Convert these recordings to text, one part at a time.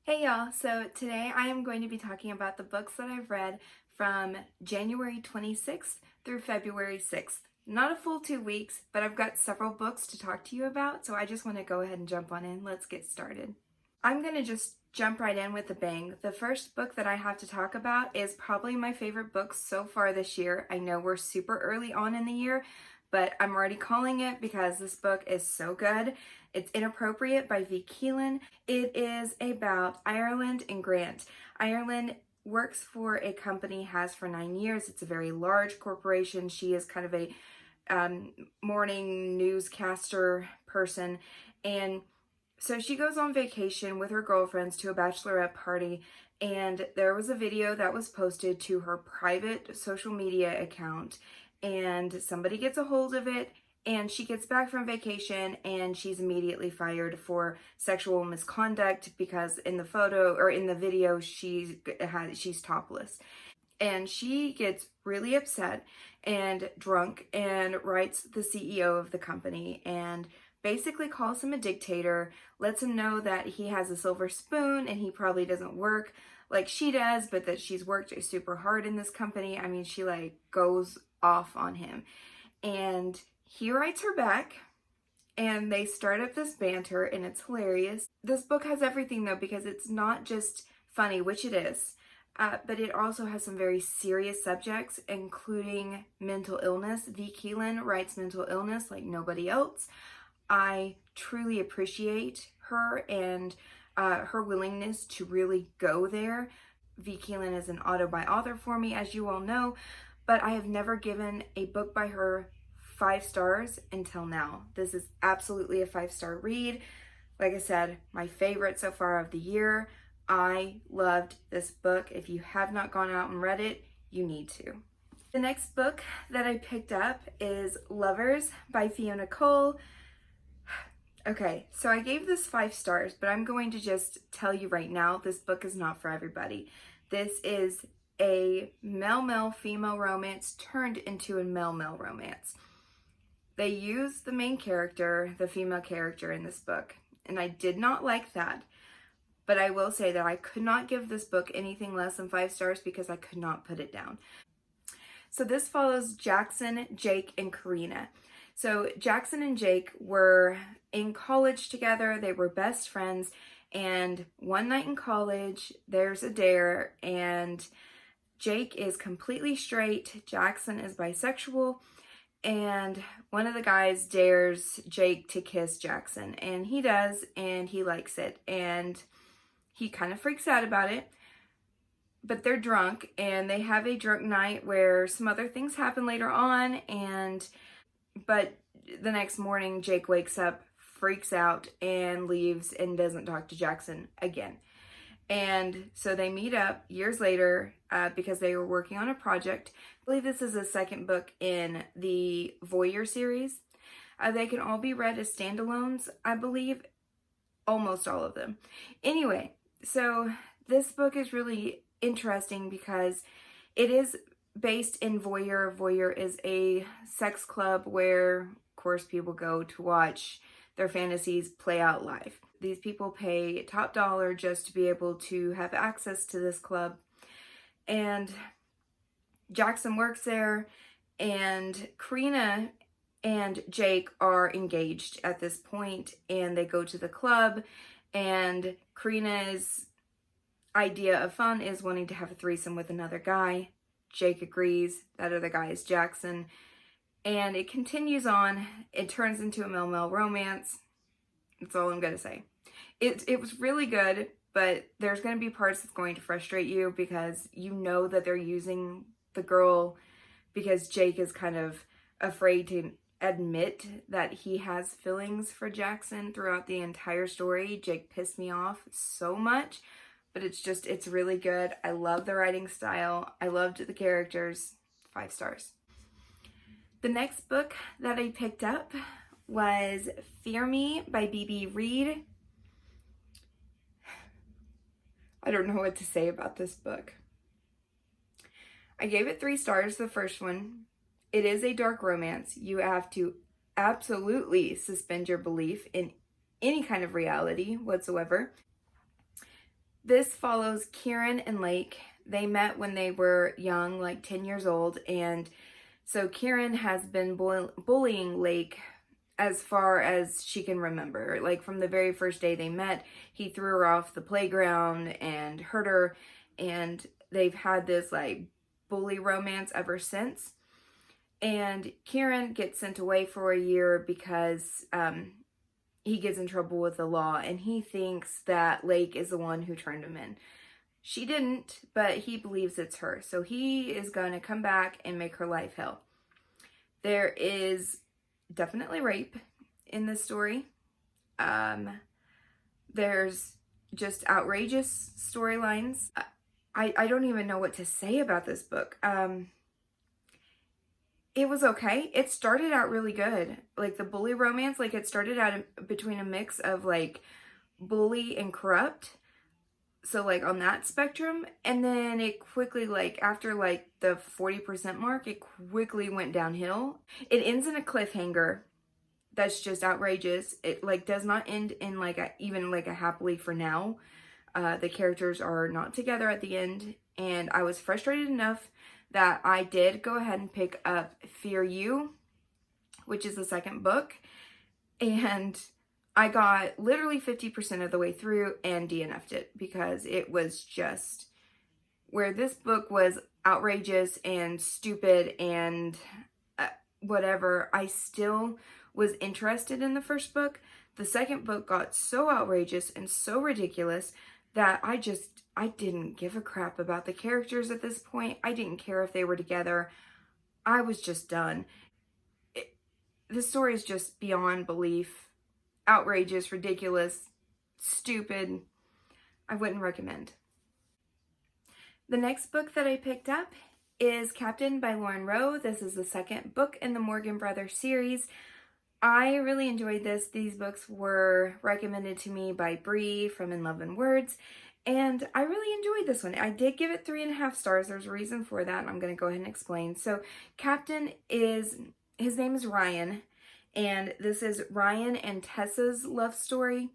Hey y'all, so today I am going to be talking about the books that I've read from January 26th through February 6th. Not a full 2 weeks, but I've got several books to talk to you about, so I just want to go ahead and jump on in. Let's get started. I'm going to just jump right in with a bang. The first book that I have to talk about is probably my favorite book so far this year. I know we're super early on in the year, but I'm already calling it because this book is so good. It's Inappropriate by Vi Keeland. It is about Ireland and Grant. Ireland works for a company, has for 9 years. It's a very large corporation. She is kind of a morning newscaster person, and so she goes on vacation with her girlfriends to a bachelorette party, and there was a video that was posted to her private social media account, and somebody gets a hold of it, and she gets back from vacation and she's immediately fired for sexual misconduct because in the photo or in the video she's topless. And she gets really upset and drunk and writes the CEO of the company and basically calls him a dictator, lets him know that he has a silver spoon and he probably doesn't work like she does, but that she's worked super hard in this company. I mean, she like goes off on him. And he writes her back and they start up this banter and it's hilarious. This book has everything though, because it's not just funny, which it is, but it also has some very serious subjects, including mental illness. Vi Keeland writes mental illness like nobody else. I truly appreciate her and her willingness to really go there. Vi Keeland is an auto-buy author for me, as you all know, but I have never given a book by her 5 stars until now. This is absolutely a 5-star read. Like I said, my favorite so far of the year. I loved this book. If you have not gone out and read it, you need to. The next book that I picked up is Lovers by Fiona. Okay, so I gave this 5 stars, but I'm going to just tell you right now, this book is not for everybody. This is a male-male female romance turned into a male-male romance. They use the main character, the female character in this book, and I did not like that. But I will say that I could not give this book anything less than 5 stars because I could not put it down. So this follows Jackson, Jake, and Corinne. So Jackson and Jake were in college together. They were best friends. And one night in college, there's a dare, and Jake is completely straight. Jackson is bisexual. And one of the guys dares Jake to kiss Jackson, and he does, and he likes it, and he kind of freaks out about it. But they're drunk, and they have a drunk night where some other things happen later on, but the next morning Jake wakes up, freaks out, and leaves and doesn't talk to Jackson again. And so they meet up years later because they were working on a project. I believe this is the second book in the Voyeur series. They can all be read as standalones, I believe, almost all of them. Anyway, so this book is really interesting because it is based in Voyeur. Voyeur is a sex club where, of course, people go to watch their fantasies play out live. These people pay top dollar just to be able to have access to this club. And Jackson works there, and Corinne and Jake are engaged at this point, and they go to the club, and Corinne's idea of fun is wanting to have a threesome with another guy. Jake agrees. That other guy is Jackson. And it continues on. It turns into a male-male romance. That's all I'm going to say. It was really good, but there's going to be parts that's going to frustrate you because you know that they're using the girl because Jake is kind of afraid to admit that he has feelings for Jackson throughout the entire story. Jake pissed me off so much, but it's really good. I love the writing style. I loved the characters. 5 stars. The next book that I picked up was Me by B.B. Reid. I don't know what to say about this book. I gave it 3 stars, the first one. It is a dark romance. You have to absolutely suspend your belief in any kind of reality whatsoever. This follows Kieran and Lake. They met when they were young, like 10 years old, and so Kieran has been bullying Lake as far as she can remember. Like from the very first day they met, he threw her off the playground and hurt her, and they've had this like bully romance ever since. And Kieran gets sent away for a year because he gets in trouble with the law, and he thinks that Lake is the one who turned him in. She didn't, but he believes it's her. So he is going to come back and make her life hell. There is definitely rape in this story. There's just outrageous storylines. I don't even know what to say about this book. It was okay. It started out really good. Like the bully romance, like it started out between a mix of like bully and corrupt. So like on that spectrum, and then it quickly, like after like the 40% mark, it quickly went downhill. It ends in a cliffhanger that's just outrageous. It like does not end in like even like a happily for now. The characters are not together at the end, and I was frustrated enough that I did go ahead and pick up Fear You, which is the second book, and I got literally 50% of the way through and DNF'd it because it was just where this book was outrageous and stupid and whatever. I still was interested in the first book. The second book got so outrageous and so ridiculous that I didn't give a crap about the characters at this point. I didn't care if they were together. I was just done. The story is just beyond belief. Outrageous, ridiculous, stupid. I wouldn't recommend. The next book that I picked up is Captain by Lauren Rowe. This is the second book in the Morgan Brothers series. I really enjoyed this. These books were recommended to me by Bree from In Love and Words, and I really enjoyed this one. I did give it 3.5 stars. There's a reason for that, and I'm going to go ahead and explain. So Captain his name is Ryan, and this is Ryan and Tessa's love story.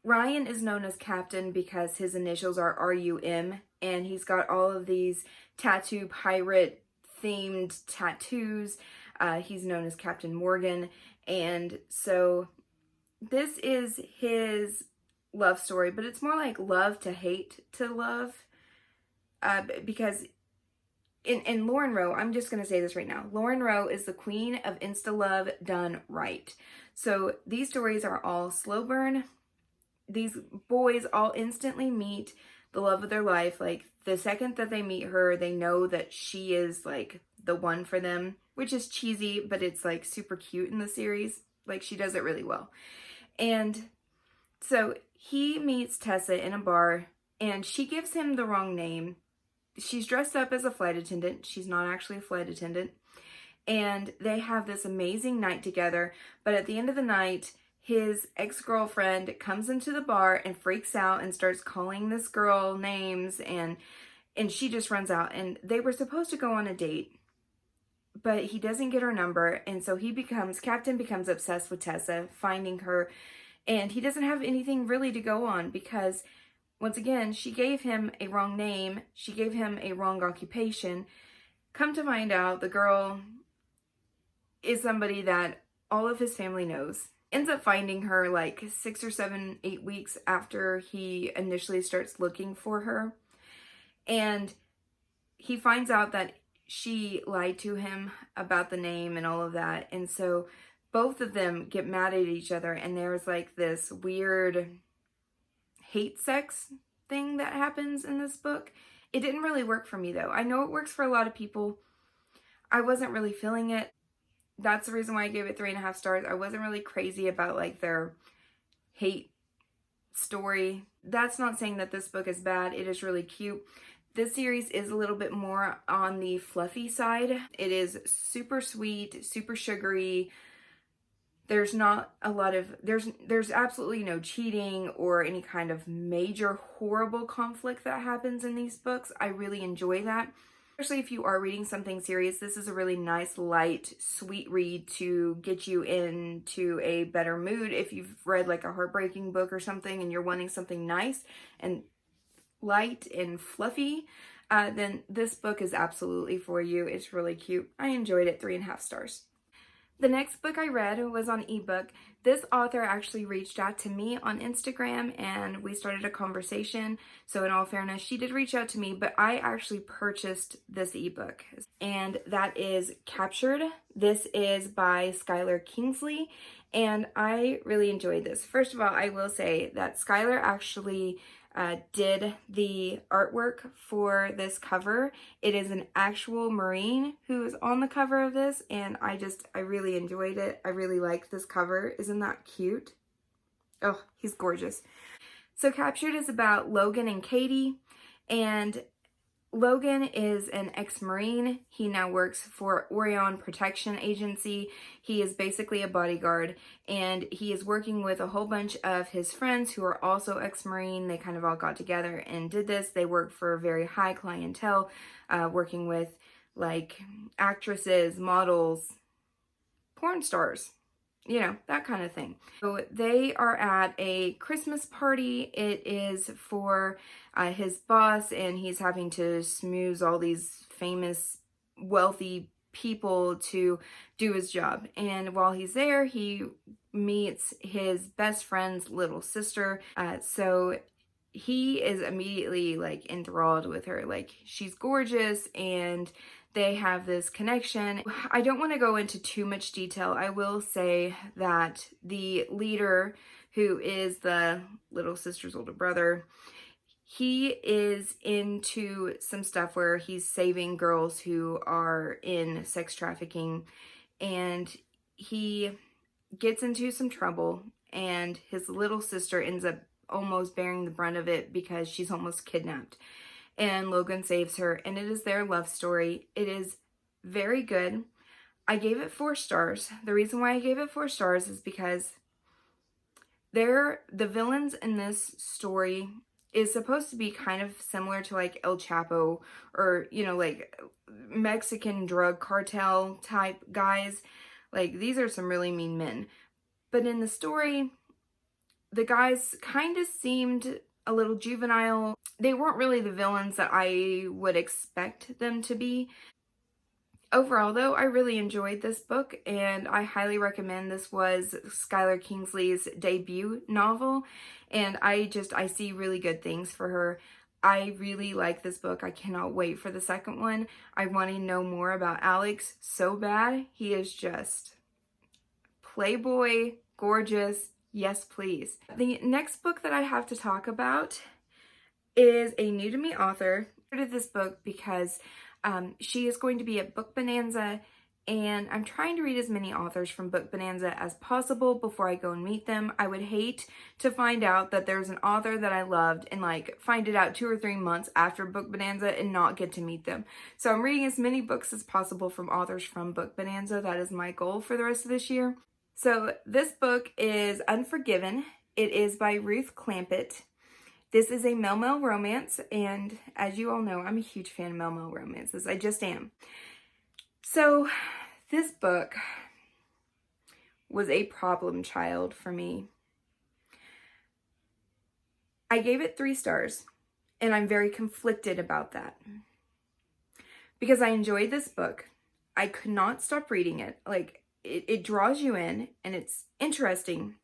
Ryan is known as Captain because his initials are RUM, and he's got all of these tattoo pirate themed tattoos. He's known as Captain Morgan, and so this is his love story, but it's more like love to hate to love, because in Lauren Rowe, I'm just going to say this right now, Lauren Rowe is the queen of Insta love done right. So these stories are all slow burn. These boys all instantly meet the love of their life. Like the second that they meet her, they know that she is like the one for them, which is cheesy, but it's like super cute in the series. Like she does it really well. And so he meets Tessa in a bar, and she gives him the wrong name. She's dressed up as a flight attendant. She's not actually a flight attendant. And they have this amazing night together. But at the end of the night, his ex-girlfriend comes into the bar and freaks out and starts calling this girl names, and she just runs out. And they were supposed to go on a date, but he doesn't get her number, and so Captain becomes obsessed with Tessa, finding her, and he doesn't have anything really to go on because, once again, she gave him a wrong name, she gave him a wrong occupation. Come to find out, the girl is somebody that all of his family knows. Ends up finding her like 6 or 7, 8 weeks after he initially starts looking for her, and he finds out that she lied to him about the name and all of that. And so both of them get mad at each other, and there's like this weird hate sex thing that happens in this book. It didn't really work for me though. I know it works for a lot of people. I wasn't really feeling it. That's the reason why I gave it 3.5 stars. I wasn't really crazy about like their hate story. That's not saying that this book is bad. It is really cute. This series is a little bit more on the fluffy side. It is super sweet, super sugary. There's not a lot of, there's absolutely no cheating or any kind of major horrible conflict that happens in these books. I really enjoy that. Especially if you are reading something serious, this is a really nice, light, sweet read to get you into a better mood. If you've read like a heartbreaking book or something and you're wanting something nice, and light and fluffy, then this book is absolutely for you. It's really cute. I enjoyed it. 3.5 stars. The next book I read was on ebook. This author actually reached out to me on Instagram and we started a conversation. So in all fairness, she did reach out to me, but I actually purchased this ebook, and that is Captured. This is by Skylar Kingsley, and I really enjoyed this. First of all, I will say that Skylar actually did the artwork for this cover. It is an actual Marine who is on the cover of this, and I really enjoyed it. I really liked this cover. Isn't that cute? Oh, he's gorgeous. So Captured is about Logan and Katie, and Logan is an ex-Marine. He now works for Orion Protection Agency. He is basically a bodyguard, and he is working with a whole bunch of his friends who are also ex-Marine. They kind of all got together and did this. They work for a very high clientele, working with like actresses, models, porn stars, you know, that kind of thing. So they are at a Christmas party. It is for his boss, and he's having to smooze all these famous, wealthy people to do his job. And while he's there, he meets his best friend's little sister. So he is immediately like enthralled with her. Like, she's gorgeous and they have this connection. I don't want to go into too much detail. I will say that the leader, who is the little sister's older brother, he is into some stuff where he's saving girls who are in sex trafficking, and he gets into some trouble, and his little sister ends up almost bearing the brunt of it because she's almost kidnapped. And Logan saves her, and it is their love story. It is very good. I gave it 4 stars. The reason why I gave it 4 stars is because the villains in this story is supposed to be kind of similar to like El Chapo, or, you know, like Mexican drug cartel type guys. Like, these are some really mean men. But in the story, the guys kind of seemed a little juvenile. They weren't really the villains that I would expect them to be. Overall, though, I really enjoyed this book, and I highly recommend. This was Skylar Kingsley's debut novel, and I see really good things for her. I really like this book. I cannot wait for the second one. I want to know more about Alex so bad. He is just playboy, gorgeous. Yes, please. The next book that I have to talk about is a new to me author. I started this book because she is going to be at Book Bonanza, and I'm trying to read as many authors from Book Bonanza as possible before I go and meet them. I would hate to find out that there's an author that I loved and like find it out 2 or 3 months after Book Bonanza and not get to meet them. So I'm reading as many books as possible from authors from Book Bonanza. That is my goal for the rest of this year. So this book is Unforgiven. It is by Ruth Clampett. This is a male romance, and as you all know, I'm a huge fan of male romances. I just am. So this book was a problem child for me. I gave it 3 stars, and I'm very conflicted about that. Because I enjoyed this book. I could not stop reading it. Like, it draws you in, and it's interesting.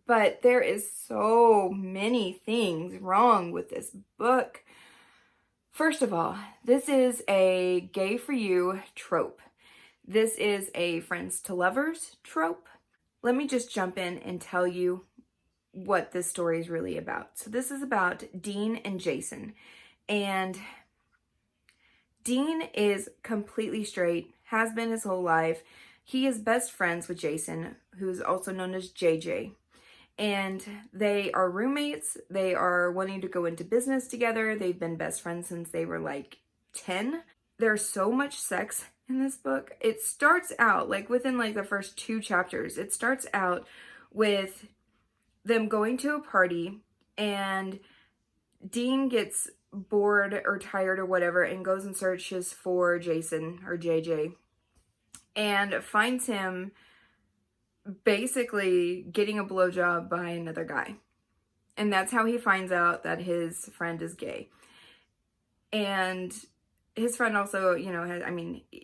But there is so many things wrong with this book. First of all, this is a gay for you trope. This is a friends to lovers trope. Let me just jump in and tell you what this story is really about. So this is about Dean and Jason. And Dean is completely straight, has been his whole life. He is best friends with Jason, who is also known as JJ. And they are roommates. They are wanting to go into business together. They've been best friends since they were like 10. There's so much sex in this book. It starts out like within like the first 2 chapters. It starts out with them going to a party, and Dean gets bored or tired or whatever and goes and searches for Jason or JJ and finds him basically getting a blowjob by another guy. And that's how he finds out that his friend is gay. And his friend also, you know,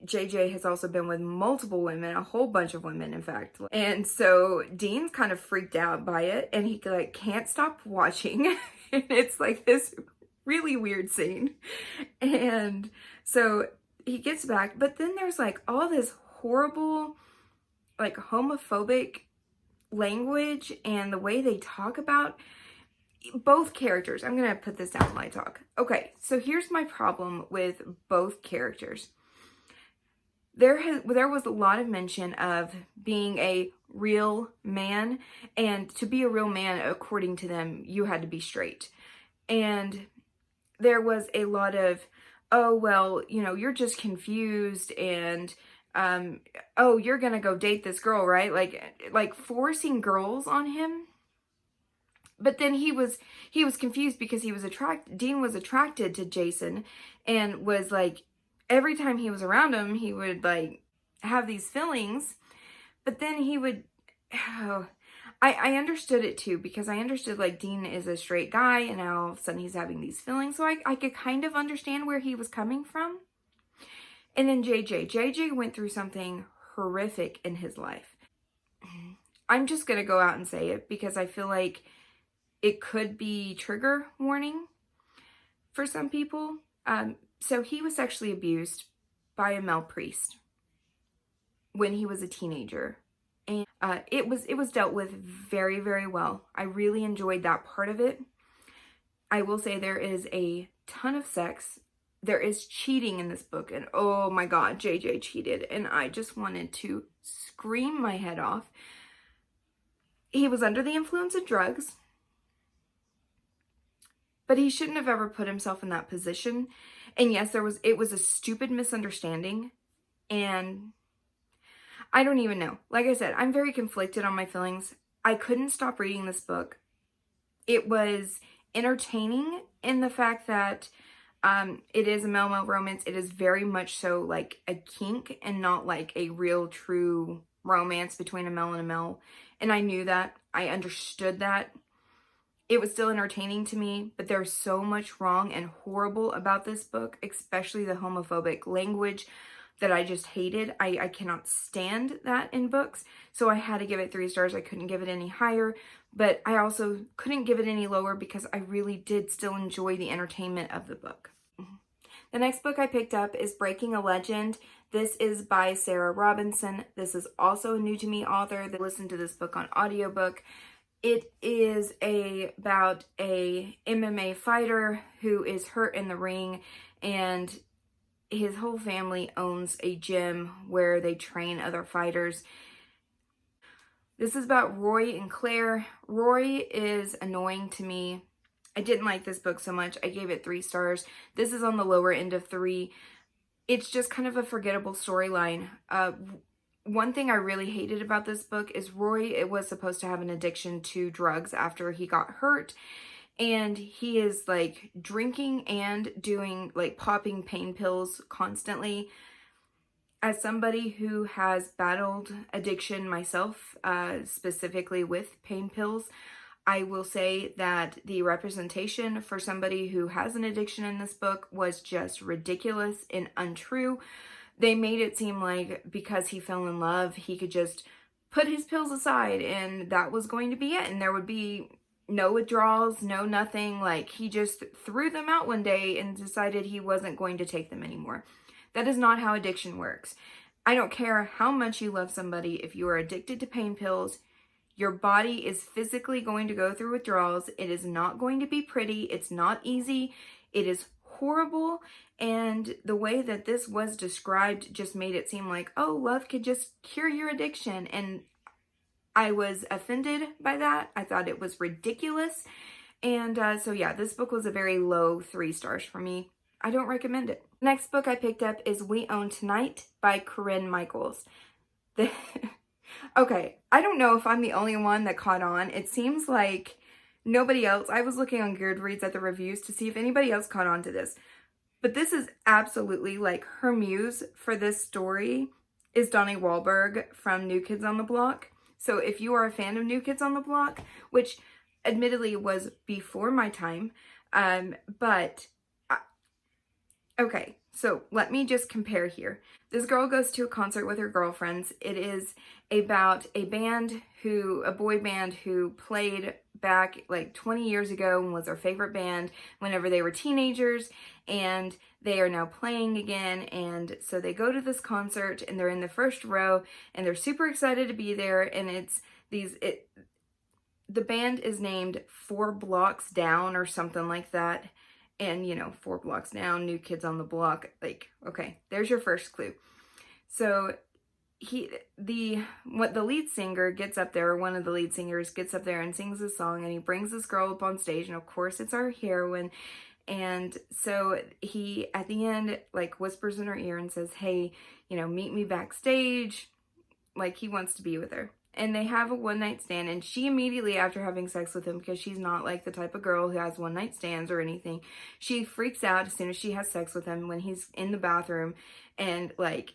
JJ has also been with multiple women, a whole bunch of women, in fact. And so Dean's kind of freaked out by it, and he like can't stop watching. And it's like this really weird scene. And so he gets back, but then there's like all this horrible, like homophobic language and the way they talk about both characters. I'm gonna put this down while I talk. Okay, so here's my problem with both characters. There was a lot of mention of being a real man, and to be a real man, according to them, you had to be straight. And there was a lot of, oh, well, you know, you're just confused, and oh, you're gonna go date this girl, right? Like forcing girls on him. But then he was confused because Dean was attracted to Jason, and was like, every time he was around him, he would like have these feelings. But then he would, I understood it too, because I understood like Dean is a straight guy, and now all of a sudden he's having these feelings. So I could kind of understand where he was coming from. And then JJ went through something horrific in his life. I'm just going to go out and say it because I feel like it could be trigger warning for some people. So he was sexually abused by a male priest when he was a teenager. And it was dealt with very, very well. I really enjoyed that part of it. I will say there is a ton of sex. There is cheating in this book. And oh my God, JJ cheated. And I just wanted to scream my head off. He was under the influence of drugs. But he shouldn't have ever put himself in that position. And yes, it was a stupid misunderstanding. And I don't even know. Like I said, I'm very conflicted on my feelings. I couldn't stop reading this book. It was entertaining in the fact that it is a male-male romance. It is very much so like a kink and not like a real true romance between a male and a male. And I knew that. I understood that. It was still entertaining to me, but there's so much wrong and horrible about this book, especially the homophobic language that I just hated. I cannot stand that in books, so I had to give it 3 stars. I couldn't give it any higher, but I also couldn't give it any lower because I really did still enjoy the entertainment of the book. The next book I picked up is Breaking a Legend. This is by Sarah Robinson. This is also a new to me author that listened to this book on audiobook. It is about a MMA fighter who is hurt in the ring, and his whole family owns a gym where they train other fighters. This is about Roy and Claire. Roy is annoying to me. I didn't like this book so much. I gave it 3 stars. This is on the lower end of 3. It's just kind of a forgettable storyline. One thing I really hated about this book is Roy was supposed to have an addiction to drugs after he got hurt. And he is like drinking and doing like popping pain pills constantly. As somebody who has battled addiction myself, specifically with pain pills, I will say that the representation for somebody who has an addiction in this book was just ridiculous and untrue. They made it seem like because he fell in love, he could just put his pills aside and that was going to be it. And there would be no withdrawals, no nothing. Like he just threw them out one day and decided he wasn't going to take them anymore. That is not how addiction works. I don't care how much you love somebody. If you are addicted to pain pills, your body is physically going to go through withdrawals. It is not going to be pretty. It's not easy. It is horrible. And the way that this was described just made it seem like, oh, love could just cure your addiction. And I was offended by that. I thought it was ridiculous. And so yeah, this book was a very low 3 stars for me. I don't recommend it. Next book I picked up is We Own Tonight by Corinne Michaels. Okay, I don't know if I'm the only one that caught on. It seems like nobody else. I was looking on Goodreads at the reviews to see if anybody else caught on to this. But this is absolutely like her muse for this story is Donnie Wahlberg from New Kids on the Block. So if you are a fan of New Kids on the Block, which admittedly was before my time, but okay, so let me just compare here. This girl goes to a concert with her girlfriends. It is about a boy band who played back like 20 years ago and was their favorite band whenever they were teenagers, and they are now playing again. And so they go to this concert and they're in the first row and they're super excited to be there. And the band is named 4 Blocks Down or something like that. And, 4 blocks down, New Kids on the Block. Like, okay, there's your first clue. So the lead singer gets up there, or one of the lead singers gets up there and sings a song, and he brings this girl up on stage, and of course it's our heroine. And so he, at the end, like, whispers in her ear and says, hey, meet me backstage. Like, he wants to be with her. And they have a one-night stand, and she immediately, after having sex with him, because she's not like the type of girl who has one-night stands or anything, she freaks out as soon as she has sex with him when he's in the bathroom, and like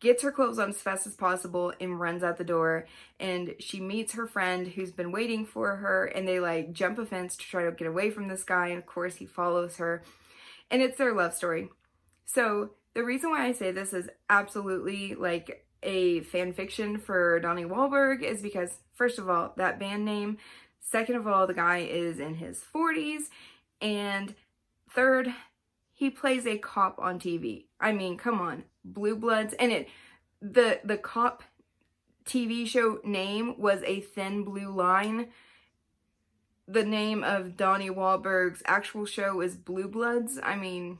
gets her clothes on as fast as possible and runs out the door. And she meets her friend who's been waiting for her, and they like jump a fence to try to get away from this guy, and of course he follows her, and it's their love story. So the reason why I say this is absolutely like a fan fiction for Donnie Wahlberg is because, first of all, that band name. Second of all, the guy is in his 40s. And third, he plays a cop on TV. I mean, come on. Blue Bloods. And the cop TV show name was A Thin Blue Line. The name of Donnie Wahlberg's actual show is Blue Bloods. I mean,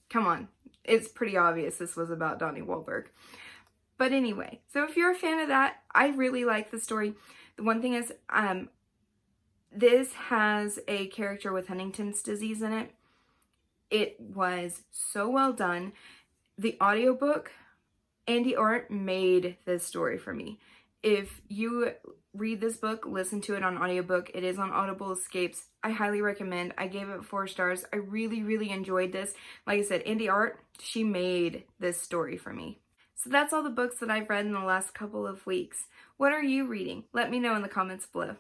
come on. It's pretty obvious this was about Donnie Wahlberg. But anyway, so if you're a fan of that, I really like the story. The one thing is, this has a character with Huntington's disease in it. It was so well done. The audiobook, Andy Art made this story for me. If you read this book, listen to it on audiobook. It is on Audible Escapes. I highly recommend. I gave it 4 stars. I really, really enjoyed this. Like I said, Andy Art, she made this story for me. So that's all the books that I've read in the last couple of weeks. What are you reading? Let me know in the comments below.